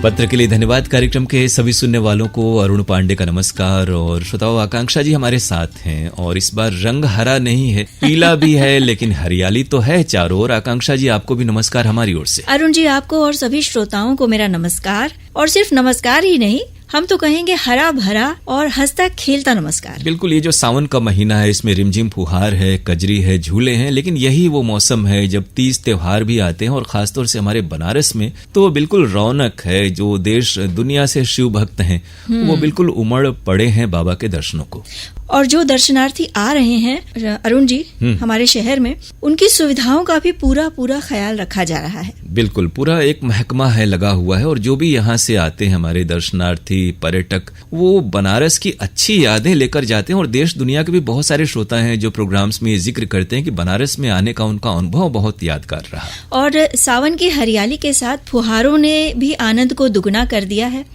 पत्र के लिए धन्यवाद। कार्यक्रम के सभी सुनने वालों को अरुण पांडे का नमस्कार। और श्रोताओं, आकांक्षा जी हमारे साथ हैं और इस बार रंग हरा नहीं है, पीला भी है, लेकिन हरियाली तो है चारों ओर। आकांक्षा जी, आपको भी नमस्कार हमारी ओर से। अरुण जी, आपको और सभी श्रोताओं को मेरा नमस्कार। और सिर्फ नमस्कार ही नहीं, हम तो कहेंगे हरा भरा और हंसता खेलता नमस्कार। बिल्कुल, ये जो सावन का महीना है, इसमें रिमझिम फुहार है, कजरी है, झूले हैं, लेकिन यही वो मौसम है जब तीज त्योहार भी आते हैं। और खासतौर से हमारे बनारस में तो बिल्कुल रौनक है। जो देश दुनिया से शिव भक्त हैं वो बिल्कुल उमड़ पड़े हैं बाबा के दर्शनों को। और जो दर्शनार्थी आ रहे हैं अरुण जी हमारे शहर में, उनकी सुविधाओं का भी पूरा ख्याल रखा जा रहा है। बिल्कुल, पूरा एक महकमा है लगा हुआ है। और जो भी यहाँ से आते हैं हमारे दर्शनार्थी, पर्यटक, वो बनारस की अच्छी यादें लेकर जाते हैं। और देश दुनिया के भी बहुत सारे श्रोता हैं जो प्रोग्राम्स में ये जिक्र करते हैं कि बनारस में आने का उनका अनुभव बहुत यादगार रहा। और सावन की हरियाली के साथ फुहारों ने भी आनंद को दुगना कर दिया है।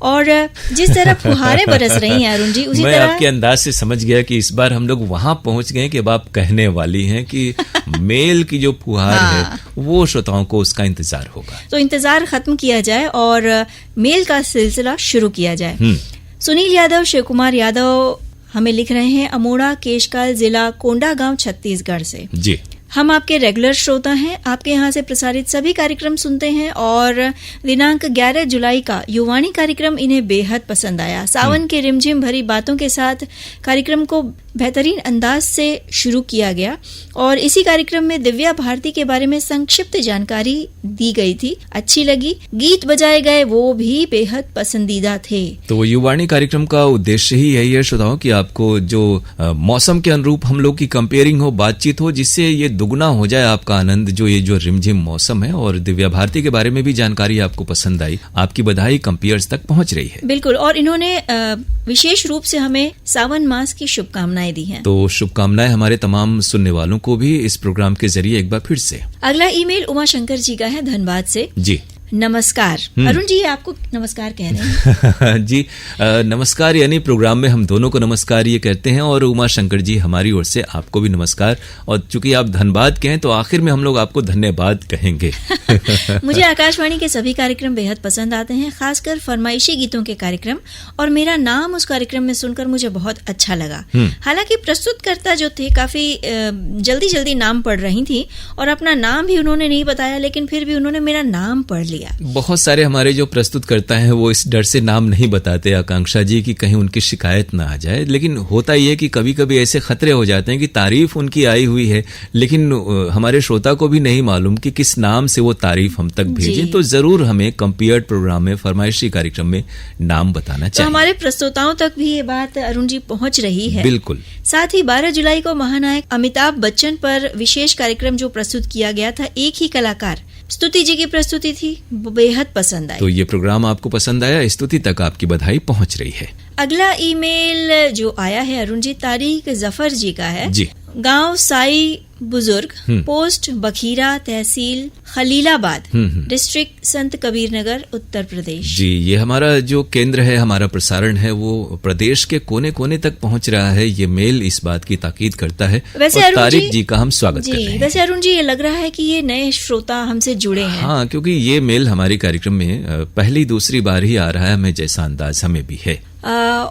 और जिस तरह फुहारें बरस रही हैं अरुण जी, उसी मैं तरह आपके अंदाज से समझ गया कि इस बार हम लोग वहां पहुंच गए कि अब आप कहने वाली हैं कि मेल की जो फुहार है वो श्रोताओं को उसका इंतजार होगा। तो इंतजार खत्म किया जाए और मेल का सिलसिला शुरू किया जाए। सुनील यादव, शिव कुमार यादव हमें लिख रहे हैं अमोड़ा केशकाल, जिला कोंडागांव, छत्तीसगढ़ से। जी, हम आपके रेगुलर श्रोता हैं, आपके यहाँ से प्रसारित सभी कार्यक्रम सुनते हैं और दिनांक 11 जुलाई का युवाणी कार्यक्रम इन्हें बेहद पसंद आया। सावन के रिमझिम भरी बातों के साथ कार्यक्रम को बेहतरीन अंदाज से शुरू किया गया और इसी कार्यक्रम में दिव्या भारती के बारे में संक्षिप्त जानकारी दी गई थी, अच्छी लगी। गीत बजाए गए वो भी बेहद पसंदीदा थे। तो युवाणी कार्यक्रम का उद्देश्य ही यही है श्रोताओं कि आपको जो मौसम के अनुरूप हम लोग की कंपेयरिंग हो, बातचीत हो, जिससे ये दुगना हो जाए आपका आनंद। जो ये जो रिमझिम मौसम है और दिव्या भारती के बारे में भी जानकारी आपको पसंद आई, आपकी बधाई कंपेयर्स तक पहुंच रही है। बिल्कुल, और इन्होंने विशेष रूप से हमें सावन मास की शुभकामनाएं दी हैं। तो शुभकामनाएं हमारे तमाम सुनने वालों को भी इस प्रोग्राम के जरिए एक बार फिर से। अगला ईमेल उमा शंकर जी का है, धनबाद से। जी, नमस्कार। अरुण जी, आपको नमस्कार कह रहे हैं। जी, नमस्कार, यानी प्रोग्राम में हम दोनों को नमस्कार ये कहते हैं। और उमा शंकर जी, हमारी ओर से आपको भी नमस्कार। और चूंकि आप धनबाद के हैं तो आखिर में हम लोग आपको धन्यवाद कहेंगे। मुझे आकाशवाणी के सभी कार्यक्रम बेहद पसंद आते हैं, खासकर फरमाइशी गीतों के कार्यक्रम। और मेरा नाम उस कार्यक्रम में सुनकर मुझे बहुत अच्छा लगा। हालांकि प्रस्तुतकर्ता जो थे काफी जल्दी नाम पढ़ रही थी और अपना नाम भी उन्होंने नहीं बताया, लेकिन फिर भी उन्होंने मेरा नाम पढ़ लिया। बहुत सारे हमारे जो प्रस्तुत करता है वो इस डर से नाम नहीं बताते आकांक्षा जी कि कहीं उनकी शिकायत ना आ जाए। लेकिन होता ही है कि कभी कभी ऐसे खतरे हो जाते हैं कि तारीफ उनकी आई हुई है, लेकिन हमारे श्रोता को भी नहीं मालूम कि किस नाम से वो तारीफ हम तक भेजे। तो जरूर हमें कंपेयर्ड प्रोग्राम में, फरमाइशी कार्यक्रम में नाम बताना चाहिए। तो हमारे प्रस्तुताओं तक भी ये बात अरुण जी पहुंच रही है। बिल्कुल। साथ ही 12 जुलाई को महानायक अमिताभ बच्चन पर विशेष कार्यक्रम जो प्रस्तुत किया गया था, एक ही कलाकार स्तुति जी की प्रस्तुति थी, बेहद पसंद आई। तो ये प्रोग्राम आपको पसंद आया, स्तुति तक आपकी बधाई पहुंच रही है। अगला ईमेल जो आया है अरुण जी, तारिक जफर जी का है। जी, गांव साई बुजुर्ग, पोस्ट बखीरा, तहसील खलीलाबाद, डिस्ट्रिक्ट संत कबीर नगर, उत्तर प्रदेश। जी, ये हमारा जो केंद्र है, हमारा प्रसारण है, वो प्रदेश के कोने कोने तक पहुंच रहा है। ये मेल इस बात की ताकीद करता है। वैसे और तारिक जी का हम स्वागत कर रहे हैं। वैसे अरुण जी, ये लग रहा है कि ये नए श्रोता हमसे जुड़े हैं। हाँ, क्योंकि ये मेल हमारे कार्यक्रम में पहली दूसरी बार ही आ रहा है, हमें जैसा अंदाज हमें भी है।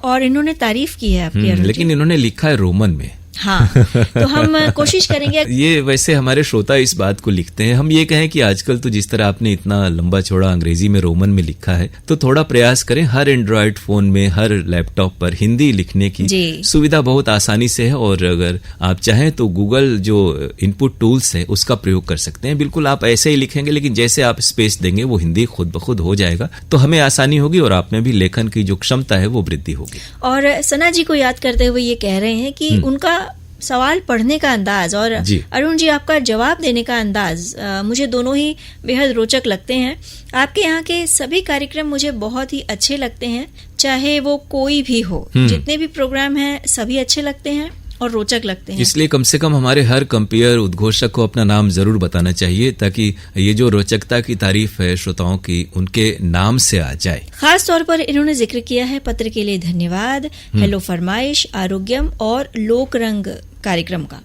और इन्होंने तारीफ की है आपकी अरुण जी। लेकिन इन्होंने लिखा है रोमन में। हाँ, तो हम कोशिश करेंगे। ये वैसे हमारे श्रोता इस बात को लिखते हैं। हम ये कहें कि आजकल तो जिस तरह आपने इतना लंबा चौड़ा अंग्रेजी में रोमन में लिखा है, तो थोड़ा प्रयास करें हर एंड्रॉयड फोन में, हर लैपटॉप पर हिंदी लिखने की सुविधा बहुत आसानी से है। और अगर आप चाहें तो गूगल जो इनपुट टूल्स है उसका प्रयोग कर सकते हैं। बिल्कुल आप ऐसे ही लिखेंगे, लेकिन जैसे आप स्पेस देंगे वो हिंदी खुद ब खुद हो जाएगा। तो हमें आसानी होगी और आप में भी लेखन की जो क्षमता है वो वृद्धि होगी। और सना जी को याद करते हुए ये कह रहे हैं कि उनका सवाल पढ़ने का अंदाज और अरुण जी आपका जवाब देने का अंदाज मुझे दोनों ही बेहद रोचक लगते हैं। आपके यहाँ के सभी कार्यक्रम मुझे बहुत ही अच्छे लगते हैं, चाहे वो कोई भी हो। जितने भी प्रोग्राम हैं सभी अच्छे लगते हैं। और रोचक लगते हैं। इसलिए कम से कम हमारे हर कंपेयर उद्घोषक को अपना नाम जरूर बताना चाहिए, ताकि ये जो रोचकता की तारीफ है श्रोताओं की, उनके नाम से आ जाए। खास तौर पर इन्होंने जिक्र किया है पत्र के लिए धन्यवाद, हेलो फरमाइश, आरोग्यम और लोक रंग कार्यक्रम का।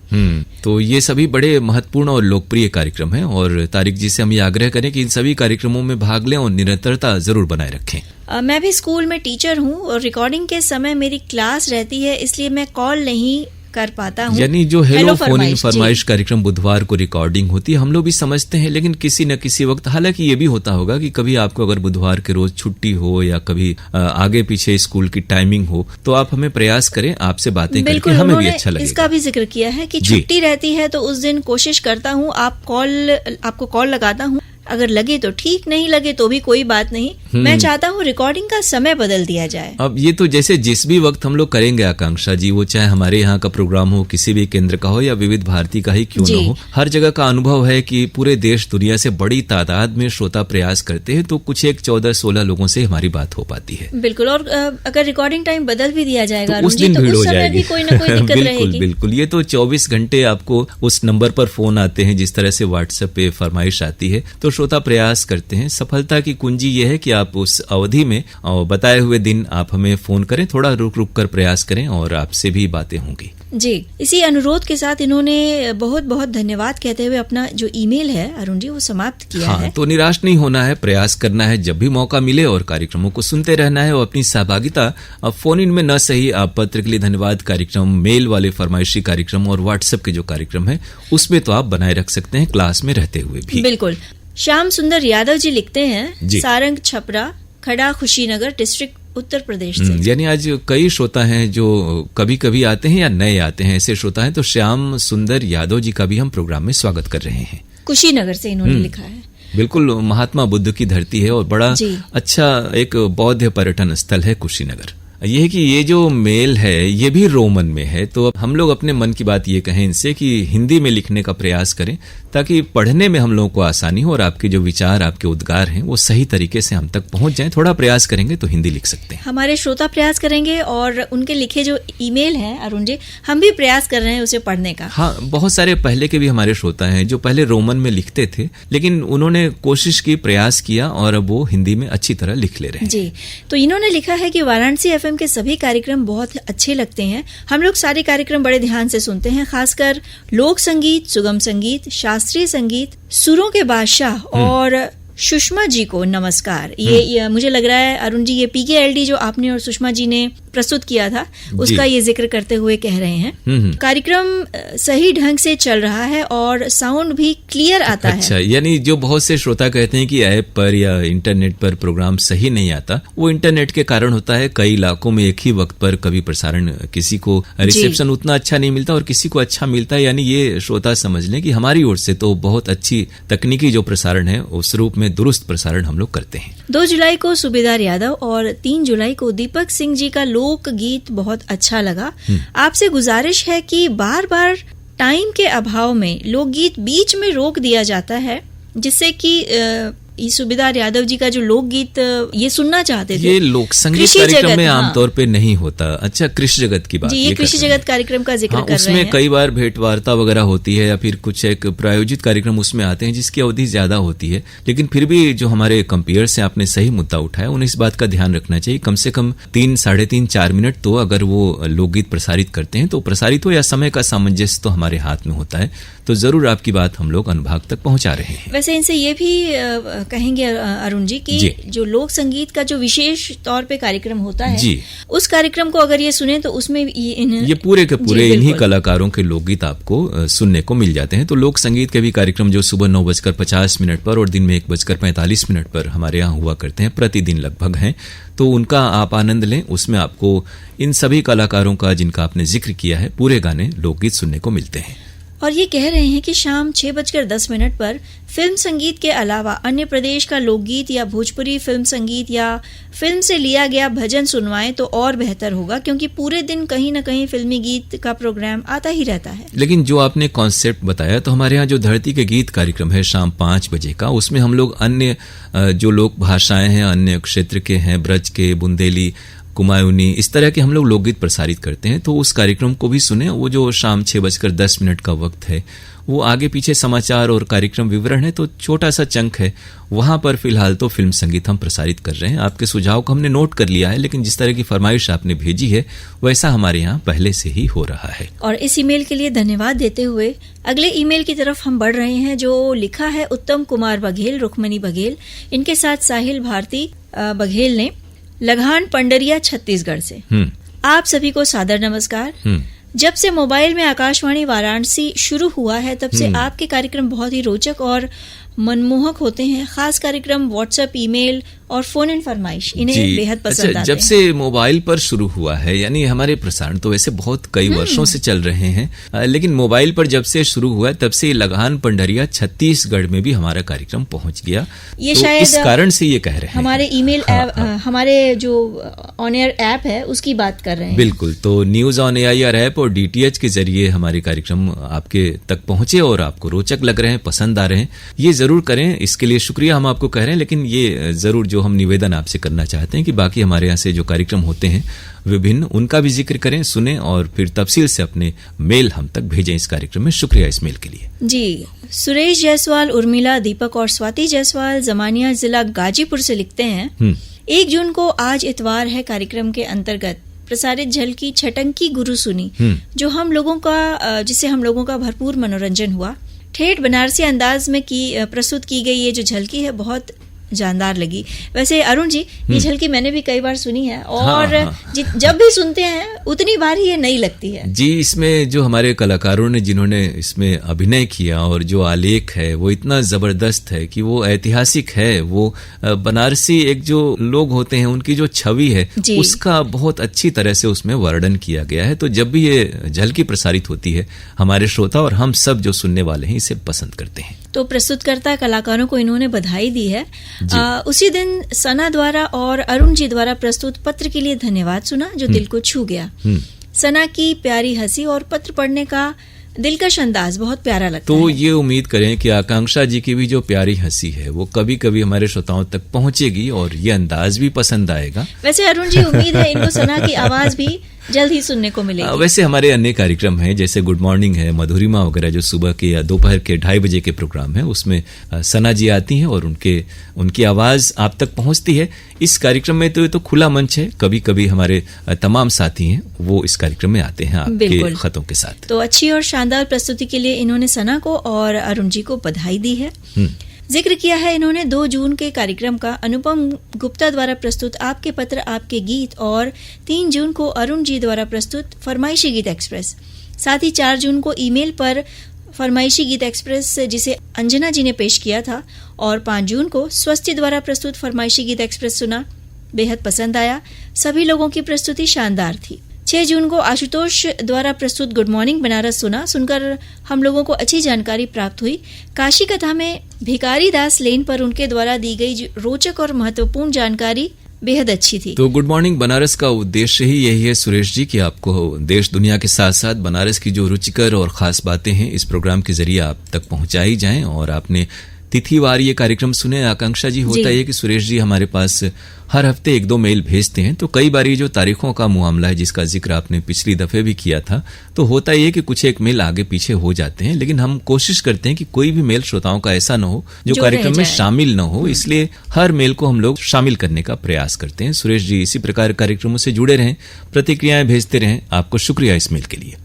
तो ये सभी बड़े महत्वपूर्ण और लोकप्रिय कार्यक्रम हैं, और तारिक जी से हम ये आग्रह करें कि इन सभी कार्यक्रमों में भाग लें और निरंतरता जरूर बनाए रखें। मैं भी स्कूल में टीचर हूँ और रिकॉर्डिंग के समय मेरी क्लास रहती है, इसलिए मैं कॉल नहीं कर पाता हूँ। यानी जो हेलो फोन इन फरमाइश कार्यक्रम बुधवार को रिकॉर्डिंग होती है, हम लोग भी समझते हैं, लेकिन किसी न किसी वक्त, हालांकि ये भी होता होगा कि कभी आपको अगर बुधवार के रोज छुट्टी हो या कभी आगे पीछे स्कूल की टाइमिंग हो, तो आप हमें प्रयास करें, आपसे बातें करके हमें भी अच्छा लगेगा। इसका भी जिक्र किया है कि छुट्टी रहती है तो उस दिन कोशिश करता हूँ आपको कॉल लगाता हूँ, अगर लगे तो ठीक, नहीं लगे तो भी कोई बात नहीं। मैं चाहता हूँ रिकॉर्डिंग का समय बदल दिया जाए। अब ये तो जैसे जिस भी वक्त हम लोग करेंगे आकांक्षा जी, वो चाहे हमारे यहाँ का प्रोग्राम हो, किसी भी केंद्र का हो या विविध भारती का ही क्यों न हो, हर जगह का अनुभव है कि पूरे देश दुनिया से बड़ी तादाद में श्रोता प्रयास करते हैं, तो कुछ एक 14-16 लोगों से हमारी बात हो पाती है। बिल्कुल, और अगर रिकॉर्डिंग टाइम बदल भी दिया जाएगा तो उस दिन भीड़ हो जाएगी। कोई ना कोई दिक्कत रहेगी। बिल्कुल, ये तो 24 घंटे आपको उस नंबर पर फोन आते हैं, जिस तरह से व्हाट्सएप पे फरमाइश आती है, तो श्रोता प्रयास करते हैं। सफलता की कुंजी ये है कि आप उस अवधि में बताए हुए दिन आप हमें फोन करें, थोड़ा रुक रुक कर प्रयास करें और आपसे भी बातें होंगी। जी, इसी अनुरोध के साथ इन्होंने बहुत बहुत धन्यवाद कहते हुए अपना जो ईमेल है अरुण जी वो समाप्त किया है। तो निराश नहीं होना है, प्रयास करना है, जब भी मौका मिले और कार्यक्रमों को सुनते रहना है, और अपनी सहभागिता अब फोन इन में न सही, आप पत्र के लिए धन्यवाद कार्यक्रम, मेल वाले फरमाइशी कार्यक्रम और व्हाट्सएप के जो कार्यक्रम है उसमें तो आप बनाए रख सकते हैं, क्लास में रहते हुए भी। बिल्कुल। श्याम सुंदर यादव जी लिखते हैं, सारंग छपरा, खड़ा खुशीनगर डिस्ट्रिक्ट, उत्तर प्रदेश से। यानी आज कई श्रोता हैं जो कभी कभी आते हैं या नए आते हैं, ऐसे श्रोता हैं, तो श्याम सुंदर यादव जी का भी हम प्रोग्राम में स्वागत कर रहे हैं। कुशीनगर से इन्होंने लिखा है। बिल्कुल, महात्मा बुद्ध की धरती है और बड़ा अच्छा एक बौद्ध पर्यटन स्थल है कुशीनगर। ये है कि ये जो मेल है ये भी रोमन में है, तो हम लोग अपने मन की बात ये कहें इनसे कि हिंदी में लिखने का प्रयास करें, ताकि पढ़ने में हम लोगों को आसानी हो और आपके जो विचार, आपके उद्गार हैं वो सही तरीके से हम तक पहुंच जाएं। थोड़ा प्रयास करेंगे तो हिंदी लिख सकते हैं। हमारे श्रोता प्रयास करेंगे और उनके लिखे जो ईमेल है अरुण जी, हम भी प्रयास कर रहे हैं उसे पढ़ने का। हाँ, बहुत सारे पहले के भी हमारे श्रोता हैं जो पहले रोमन में लिखते थे, लेकिन उन्होंने कोशिश की, प्रयास किया और अब वो हिंदी में अच्छी तरह लिख ले रहे हैं। जी, तो इन्होंने लिखा है कि वाराणसी एफएम के सभी कार्यक्रम बहुत अच्छे लगते हैं। हम लोग सारे कार्यक्रम बड़े ध्यान से सुनते हैं, खासकर लोक संगीत, सुगम संगीत, शास्त्रीय संगीत, सुरों के बादशाह और सुषमा जी को नमस्कार। ये मुझे लग रहा है अरुण जी, ये PKLD जो आपने और सुषमा जी ने प्रस्तुत किया था उसका ये जिक्र करते हुए कह रहे हैं। कार्यक्रम सही ढंग से चल रहा है और साउंड भी क्लियर आता है। अच्छा, यानी जो बहुत से श्रोता कहते हैं कि ऐप पर या इंटरनेट पर प्रोग्राम सही नहीं आता, वो इंटरनेट के कारण होता है। कई इलाकों में एक ही वक्त पर कभी प्रसारण, किसी को रिसेप्शन उतना अच्छा नहीं मिलता और किसी को अच्छा मिलता है। यानी ये श्रोता समझ लें कि हमारी ओर से तो बहुत अच्छी तकनीकी जो प्रसारण है उस रूप में दुरुस्त प्रसारण हम लोग करते हैं। 2 जुलाई को सूबेदार यादव और 3 जुलाई को दीपक सिंह जी का लोक गीत बहुत अच्छा लगा। आपसे गुजारिश है कि बार बार टाइम के अभाव में लोकगीत बीच में रोक दिया जाता है, जिससे कि सूबेदार यादव जी का जो लोकगीत ये सुनना चाहते थे। ये लोक संगीत कार्यक्रम में आमतौर पे नहीं होता। अच्छा, कृषि जगत की बात जी, ये कृषि जगत कार्यक्रम का जिक्र कर रहे हैं। उसमें कई बार भेंट वार्ता वगैरह होती है या फिर कुछ एक प्रायोजित कार्यक्रम उसमें आते हैं जिसकी अवधि ज्यादा होती है, लेकिन फिर भी जो हमारे कंपेयर्स हैं, आपने सही मुद्दा उठाया, उन्हें इस बात का ध्यान रखना चाहिए। कम से कम 3, 3.5, 4 मिनट तो अगर वो लोकगीत प्रसारित करते हैं तो प्रसारित हो, या समय का सामंजस्य तो हमारे हाथ में होता है, तो जरूर आपकी बात हम लोग अनुभाग तक पहुंचा रहे हैं। वैसे इनसे ये भी कहेंगे अरुण जी कि जो लोक संगीत का जो विशेष तौर पे कार्यक्रम होता है उस कार्यक्रम को अगर ये सुने तो उसमें ये पूरे के पूरे इन्हीं कलाकारों के लोकगीत आपको सुनने को मिल जाते हैं। तो लोक संगीत के भी कार्यक्रम जो सुबह 9:50 पर और दिन में 1:45 पर हमारे यहाँ हुआ करते हैं, प्रतिदिन लगभग हैं, तो उनका आप आनंद लें। उसमें आपको इन सभी कलाकारों का जिनका आपने जिक्र किया है पूरे गाने लोकगीत सुनने को मिलते हैं। और ये कह रहे हैं कि शाम 6:10 पर फिल्म संगीत के अलावा अन्य प्रदेश का लोकगीत या भोजपुरी फिल्म संगीत या फिल्म से लिया गया भजन सुनवाएं तो और बेहतर होगा, क्योंकि पूरे दिन कहीं न कहीं फिल्मी गीत का प्रोग्राम आता ही रहता है। लेकिन जो आपने कॉन्सेप्ट बताया, तो हमारे यहाँ जो धरती के गीत कार्यक्रम है शाम 5 बजे का, उसमें हम लोग अन्य जो लोक भाषाएं हैं, अन्य क्षेत्र के हैं, ब्रज के, बुंदेली, कुमायूनी, इस तरह के हम लोग लोकगीत प्रसारित करते हैं। तो उस कार्यक्रम को भी सुने। वो जो शाम 6:10 का वक्त है, वो आगे पीछे समाचार और कार्यक्रम विवरण है, तो छोटा सा चंक है। वहां पर फिलहाल तो फिल्म संगीत हम प्रसारित कर रहे हैं। आपके सुझाव को हमने नोट कर लिया है, लेकिन जिस तरह की फरमाइश आपने भेजी है वैसा हमारे यहाँ पहले से ही हो रहा है। और इस ईमेल के लिए धन्यवाद देते हुए अगले ईमेल की तरफ हम बढ़ रहे हैं, जो लिखा है उत्तम कुमार बघेल, रुक्मणी बघेल, इनके साथ साहिल भारती बघेल ने, लगान पंडरिया, छत्तीसगढ़ से। आप सभी को सादर नमस्कार। जब से मोबाइल में आकाशवाणी वाराणसी शुरू हुआ है, तब से आपके कार्यक्रम बहुत ही रोचक और मनमोहक होते हैं। खास कार्यक्रम, व्हाट्सएप, ईमेल और फोन इन फरमाइश इन्हें बेहद पसंद आते हैं। जब से मोबाइल पर शुरू हुआ है, यानी हमारे प्रसारण तो वैसे बहुत कई वर्षों से चल रहे हैं, लेकिन मोबाइल पर जब से शुरू हुआ है तब से लगान पंडरिया छत्तीसगढ़ में भी हमारा कार्यक्रम पहुंच गया। ये तो शायद इस कारण से ये कह रहे हैं। हमारे ईमेल हमारे जो ऑन एयर ऐप है उसकी बात कर रहे हैं। बिल्कुल। तो न्यूज ऑन एआईआर ऐप और डीटीएच के जरिए हमारे कार्यक्रम आपके तक पहुंचे और आपको रोचक लग रहे हैं, पसंद आ रहे हैं, ये जरूर करें। इसके लिए शुक्रिया हम आपको कह रहे हैं। लेकिन ये जरूर जो हम निवेदन आपसे करना चाहते हैं कि बाकी हमारे यहाँ से जो कार्यक्रम होते हैं विभिन्न, उनका भी जिक्र करें, सुने और फिर तफसील से अपने मेल हम तक भेजें इस कार्यक्रम में। शुक्रिया इस मेल के लिए। जी, सुरेश जायसवाल, उर्मिला, दीपक और स्वाति जायसवाल जमानिया, जिला गाजीपुर से लिखते हैं, 1 जून को आज इतवार है, कार्यक्रम के अंतर्गत प्रसारित झलकी छटंकी गुरु सुनी, जो जिससे हम लोगों का भरपूर मनोरंजन हुआ। ठेठ बनारसी अंदाज में प्रस्तुत की गई ये जो झलकी है बहुत जानदार लगी। वैसे अरुण जी, ये झलकी मैंने भी कई बार सुनी है और जब भी सुनते हैं उतनी बार ही ये नई लगती है। जी, इसमें जो हमारे कलाकारों ने जिन्होंने इसमें अभिनय किया और जो आलेख है वो इतना जबरदस्त है कि वो ऐतिहासिक है। वो बनारसी एक जो लोग होते हैं उनकी जो छवि है उसका बहुत अच्छी तरह से उसमें वर्णन किया गया है। तो जब भी ये झलकी प्रसारित होती है, हमारे श्रोता और हम सब जो सुनने वाले हैं इसे पसंद करते हैं। तो प्रस्तुतकर्ता कलाकारों को इन्होंने बधाई दी है। उसी दिन सना द्वारा और अरुण जी द्वारा प्रस्तुत पत्र के लिए धन्यवाद सुना, जो दिल को छू गया। सना की प्यारी हंसी और पत्र पढ़ने का दिलकश अंदाज बहुत प्यारा लगता है। तो ये उम्मीद करें कि आकांक्षा जी की भी जो प्यारी हंसी है वो कभी कभी हमारे श्रोताओं तक पहुंचेगी और ये अंदाज भी पसंद आएगा। वैसे अरुण जी, उम्मीद है इनको सना की आवाज भी जल्द ही सुनने को मिलेगी। वैसे हमारे अन्य कार्यक्रम हैं, जैसे गुड मॉर्निंग है, मधुरिमा वगैरह, जो सुबह के या दोपहर के 2:30 बजे के प्रोग्राम है, उसमें सना जी आती हैं और उनकी आवाज आप तक पहुंचती है। इस कार्यक्रम में तो खुला मंच है, कभी कभी हमारे तमाम साथी हैं वो इस कार्यक्रम में आते हैं आपके खतों के साथ। तो अच्छी और शानदार प्रस्तुति के लिए इन्होंने सना को और अरुण जी को बधाई दी है। जिक्र किया है इन्होंने 2 जून के कार्यक्रम का, अनुपम गुप्ता द्वारा प्रस्तुत आपके पत्र आपके गीत, और 3 जून को अरुण जी द्वारा प्रस्तुत फरमाइशी गीत एक्सप्रेस। साथ ही 4 जून को ईमेल पर फरमाइशी गीत एक्सप्रेस जिसे अंजना जी ने पेश किया था, और 5 जून को स्वस्ति द्वारा प्रस्तुत फरमाइशी गीत एक्सप्रेस सुना, बेहद पसंद आया। सभी लोगों की प्रस्तुति शानदार थी। 6 जून को आशुतोष द्वारा प्रस्तुत गुड मॉर्निंग बनारस सुनकर हम लोगों को अच्छी जानकारी प्राप्त हुई। काशी कथा में भिखारी दास लेन पर उनके द्वारा दी गई रोचक और महत्वपूर्ण जानकारी बेहद अच्छी थी। तो गुड मॉर्निंग बनारस का उद्देश्य ही यही है सुरेश जी कि आपको देश दुनिया के साथ साथ बनारस की जो रुचिकर और खास बातें हैं इस प्रोग्राम के जरिए आप तक पहुंचाई जाएं। और आपने तिथिवार ये कार्यक्रम सुने। आकांक्षा जी, होता है कि सुरेश जी हमारे पास हर हफ्ते 1-2 मेल भेजते हैं, तो कई बार ये जो तारीखों का मामला है जिसका जिक्र आपने पिछली दफे भी किया था, तो होता ये कि कुछ एक मेल आगे पीछे हो जाते हैं, लेकिन हम कोशिश करते हैं कि कोई भी मेल श्रोताओं का ऐसा न हो जो कार्यक्रम में शामिल न हो, इसलिए हर मेल को हम लोग शामिल करने का प्रयास करते हैं। सुरेश जी इसी प्रकार कार्यक्रमों से जुड़े रहें, प्रतिक्रियाएं भेजते रहें। आपको शुक्रिया इस मेल के लिए।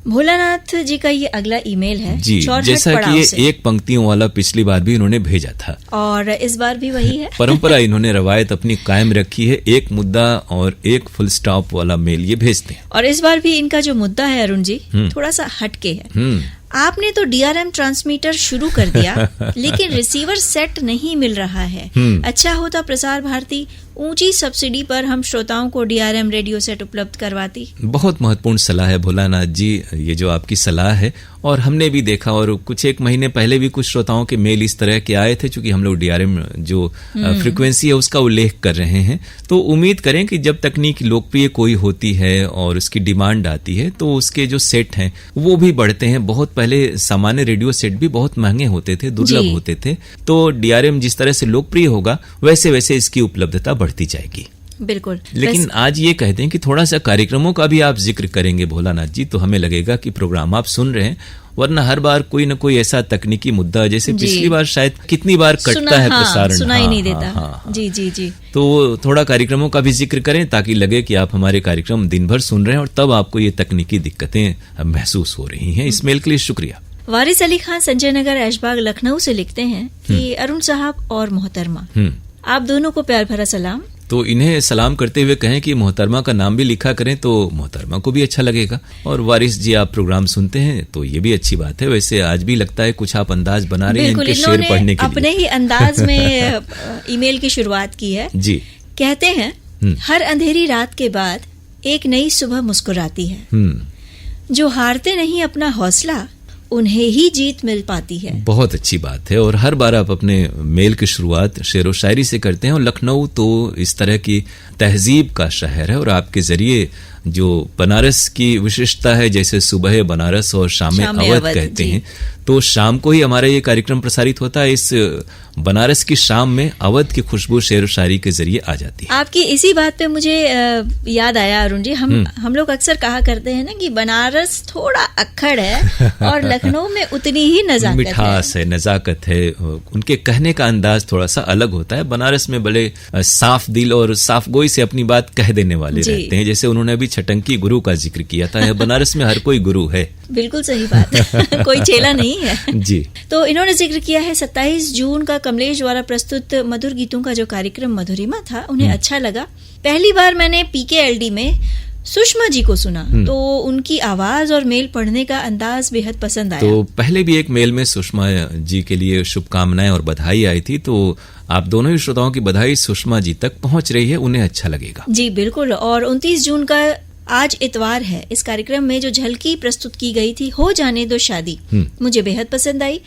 भोलानाथ जी का ये अगला ईमेल है जी, जैसा कि ये 1 पंक्तियों वाला पिछली बार भी इन्होंने भेजा था और इस बार भी वही है। परंपरा इन्होंने रवायत अपनी कायम रखी है, 1 मुद्दा और 1 फुल स्टॉप वाला मेल ये भेजते हैं। और इस बार भी इनका जो मुद्दा है अरुण जी थोड़ा सा हटके है। आपने तो DRM ट्रांसमीटर शुरू कर दिया लेकिन रिसीवर सेट नहीं मिल रहा है। अच्छा होता प्रसार भारती ऊंची सब्सिडी पर हम श्रोताओं को DRM रेडियो सेट उपलब्ध करवाती। बहुत महत्वपूर्ण सलाह है भोलानाथ जी, ये जो आपकी सलाह है, और हमने भी देखा और कुछ 1 महीने पहले भी कुछ श्रोताओं के मेल इस तरह के आए थे, चूंकि हम लोग DRM जो फ्रीक्वेंसी है उसका उल्लेख कर रहे हैं। तो उम्मीद करें कि जब तकनीक लोकप्रिय कोई होती है और उसकी डिमांड आती है तो उसके जो सेट हैं वो भी बढ़ते हैं। बहुत पहले सामान्य रेडियो सेट भी बहुत महंगे होते थे, दुर्लभ होते थे, तो DRM जिस तरह से लोकप्रिय होगा वैसे वैसे इसकी उपलब्धता बढ़ती जाएगी। बिल्कुल। लेकिन आज ये कहते हैं कि थोड़ा सा कार्यक्रमों का भी आप जिक्र करेंगे भोलानाथ जी, तो हमें लगेगा कि प्रोग्राम आप सुन रहे हैं, वरना हर बार कोई न कोई ऐसा तकनीकी मुद्दा, जैसे पिछली बार शायद कितनी बार कटता है प्रसारण, सुनाई नहीं देता। जी जी जी। तो थोड़ा कार्यक्रमों का भी जिक्र करें ताकि लगे कि आप हमारे कार्यक्रम दिन भर सुन रहे हैं और तब आपको ये तकनीकी दिक्कतें महसूस हो रही हैं। इस मेल के लिए शुक्रिया। वारिस अली खान संजय नगर ऐशबाग लखनऊ से लिखते हैं कि अरुण साहब और मोहतरमा, आप दोनों को प्यार भरा सलाम। तो इन्हें सलाम करते हुए कहें कि मोहतरमा का नाम भी लिखा करें तो मोहतरमा को भी अच्छा लगेगा। और वारिस जी, आप प्रोग्राम सुनते हैं तो ये भी अच्छी बात है। वैसे आज भी लगता है कुछ आप अंदाज बना रहे हैं इनके शेर पढ़ने के लिए। अपने ही अंदाज में ईमेल की शुरुआत की है जी। कहते हैं, हर अंधेरी रात के बाद एक नई सुबह मुस्कुराती है। जो हारते नहीं अपना हौसला, उन्हें ही जीत मिल पाती है। बहुत अच्छी बात है। और हर बार आप अपने मेल की शुरुआत शेरो शायरी से करते हैं, और लखनऊ तो इस तरह की तहजीब का शहर है, और आपके जरिए जो बनारस की विशेषता है, जैसे सुबह बनारस और शाम अवध कहते हैं, तो शाम को ही हमारा ये कार्यक्रम प्रसारित होता है। इस बनारस की शाम में अवध की खुशबू शेर शायरी के जरिए आ जाती है। आपकी इसी बात पे मुझे याद आया अरुण जी, हम लोग अक्सर कहा करते हैं ना कि बनारस थोड़ा अक्खड़ है और लखनऊ में उतनी ही नजाकत मिठास है, नजाकत है। उनके कहने का अंदाज थोड़ा सा अलग होता है। बनारस में बड़े साफ दिल और साफ गोई से अपनी बात कह देने वाले रहते हैं। जैसे उन्होंने अभी छटंकी गुरु का जिक्र किया था, बनारस में हर कोई गुरु है। बिल्कुल सही बात कोई चेला नहीं है जी। तो इन्होंने जिक्र किया है 27 जून का कमलेश द्वारा प्रस्तुत मधुर गीतों का जो कार्यक्रम मधुरिमा था, उन्हें अच्छा लगा। पहली बार मैंने PKLD में सुषमा जी को सुना, तो उनकी आवाज और मेल पढ़ने का अंदाज बेहद पसंद आया। तो पहले भी एक मेल में सुषमा जी के लिए शुभकामनाएं और बधाई आई थी, तो आप दोनों ही श्रोताओं की बधाई सुषमा जी तक पहुंच रही है, उन्हें अच्छा लगेगा। जी बिल्कुल। और 29 जून का आज इतवार है, इस कार्यक्रम में जो झलकी प्रस्तुत की गई थी, हो जाने दो शादी, मुझे बेहद पसंद आई।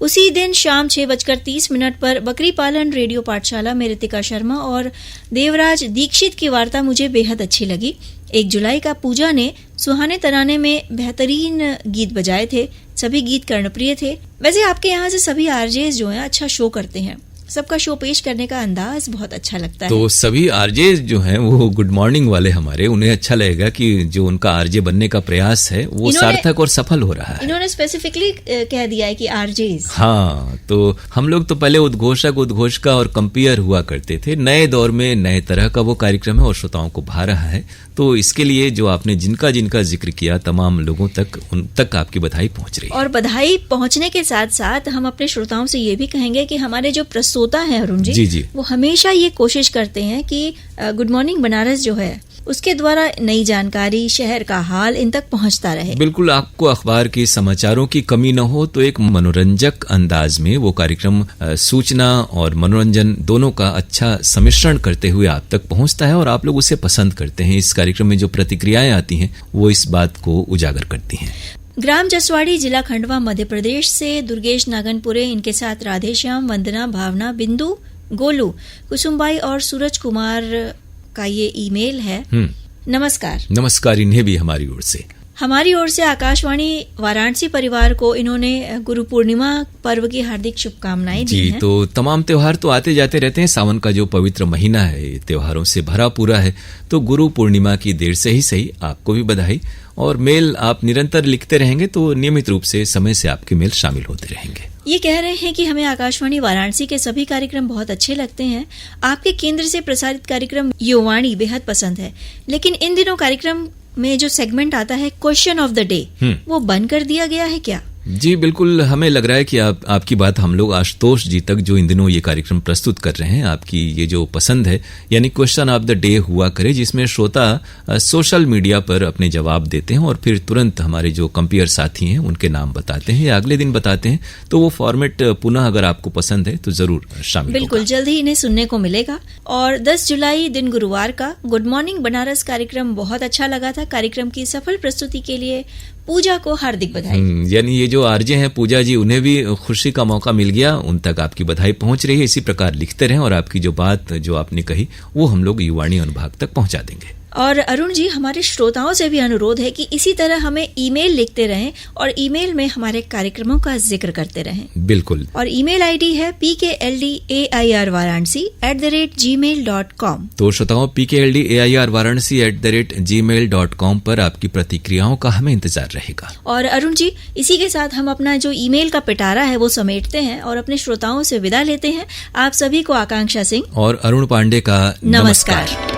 उसी दिन शाम 6:30 पर बकरी पालन रेडियो पाठशाला में रितिका शर्मा और देवराज दीक्षित की वार्ता मुझे बेहद अच्छी लगी। 1 जुलाई का पूजा ने सुहाने तराने में बेहतरीन गीत बजाए थे, सभी गीत कर्णप्रिय थे। वैसे आपके यहाँ से सभी आरजेस जो है अच्छा शो करते हैं, सबका शो पेश करने का अंदाज बहुत अच्छा लगता है। तो सभी आरजे जो हैं वो गुड मॉर्निंग वाले हमारे, उन्हें अच्छा लगेगा कि जो उनका आरजे बनने का प्रयास है वो सार्थक और सफल हो रहा है। इन्होंने स्पेसिफिकली कह दिया है कि आरजेस। हाँ, तो हम लोग तो पहले उद्घोषक उद्घोषका और कंपेयर हुआ करते थे। नए दौर में नए तरह का वो कार्यक्रम है और श्रोताओं को भा रहा है। तो इसके लिए जो आपने जिनका जिनका जिक्र किया, तमाम लोगों तक, उन तक आपकी बधाई पहुंच रही है। और बधाई पहुंचने के साथ साथ हम अपने श्रोताओं से ये भी कहेंगे कि हमारे जो प्रस्तोता है अरुण जी, वो हमेशा ये कोशिश करते हैं कि गुड मॉर्निंग बनारस जो है उसके द्वारा नई जानकारी, शहर का हाल इन तक पहुंचता रहे। बिल्कुल, आपको अखबार के समाचारों की कमी न हो तो एक मनोरंजक अंदाज में वो कार्यक्रम सूचना और मनोरंजन दोनों का अच्छा सम्मिश्रण करते हुए आप तक पहुंचता है और आप लोग उसे पसंद करते हैं। इस कार्यक्रम में जो प्रतिक्रियाएं आती हैं वो इस बात को उजागर करती हैं। ग्राम जसवाड़ी, जिला खंडवा, मध्य प्रदेश से दुर्गेश नागनपुरे, इनके साथ राधेश्याम, वंदना, भावना, बिंदु, गोलू, कुसुमबाई और सूरज कुमार का ये ईमेल है। नमस्कार। नमस्कार इन्हें भी हमारी ओर से। हमारी ओर से आकाशवाणी वाराणसी परिवार को इन्होंने गुरु पूर्णिमा पर्व की हार्दिक शुभकामनाएं दी हैं। तो तमाम त्योहार तो आते जाते रहते हैं। सावन का जो पवित्र महीना है त्योहारों से भरा पूरा है, तो गुरु पूर्णिमा की देर से ही सही आपको भी बधाई। और मेल आप निरंतर लिखते रहेंगे तो नियमित रूप से समय से आपके मेल शामिल होते रहेंगे। ये कह रहे हैं कि हमें आकाशवाणी वाराणसी के सभी कार्यक्रम बहुत अच्छे लगते हैं। आपके केंद्र से प्रसारित कार्यक्रम युवाणी बेहद पसंद है, लेकिन इन दिनों कार्यक्रम में जो सेगमेंट आता है क्वेश्चन ऑफ द डे, वो बंद कर दिया गया है क्या? जी बिल्कुल, हमें लग रहा है कि आपकी बात हम लोग आशुतोष जी तक जो इन दिनों ये कार्यक्रम प्रस्तुत कर रहे हैं, आपकी ये जो पसंद है, यानी क्वेश्चन ऑफ द डे हुआ करे, जिसमें श्रोता सोशल मीडिया पर अपने जवाब देते हैं और फिर तुरंत हमारे जो कंपेयर साथी हैं उनके नाम बताते हैं या अगले दिन बताते हैं। तो वो फॉर्मेट पुनः अगर आपको पसंद है तो जरूर शामिल बिल्कुल जल्द ही इन्हें सुनने को मिलेगा। और 10 जुलाई दिन गुरुवार का गुड मॉर्निंग बनारस कार्यक्रम बहुत अच्छा लगा था। कार्यक्रम की सफल प्रस्तुति के लिए पूजा को हार्दिक बधाई। यानी ये जो आरजे हैं पूजा जी, उन्हें भी खुशी का मौका मिल गया, उन तक आपकी बधाई पहुंच रही है। इसी प्रकार लिखते रहें और आपकी जो बात जो आपने कही वो हम लोग युवाणी अनुभाग तक पहुंचा देंगे। और अरुण जी, हमारे श्रोताओं से भी अनुरोध है कि इसी तरह हमें ईमेल लिखते रहें और ईमेल में हमारे कार्यक्रमों का जिक्र करते रहें। बिल्कुल। और ईमेल आईडी है pkldairvaranasi@gmail.com। तो श्रोताओं, pkldairvaranasi@gmail.com पर आपकी प्रतिक्रियाओं का हमें इंतजार रहेगा। और अरुण जी, इसी के साथ हम अपना जो ईमेल का पिटारा है वो समेटते हैं और अपने श्रोताओं से विदा लेते हैं। आप सभी को आकांक्षा सिंह और अरुण पांडे का नमस्कार।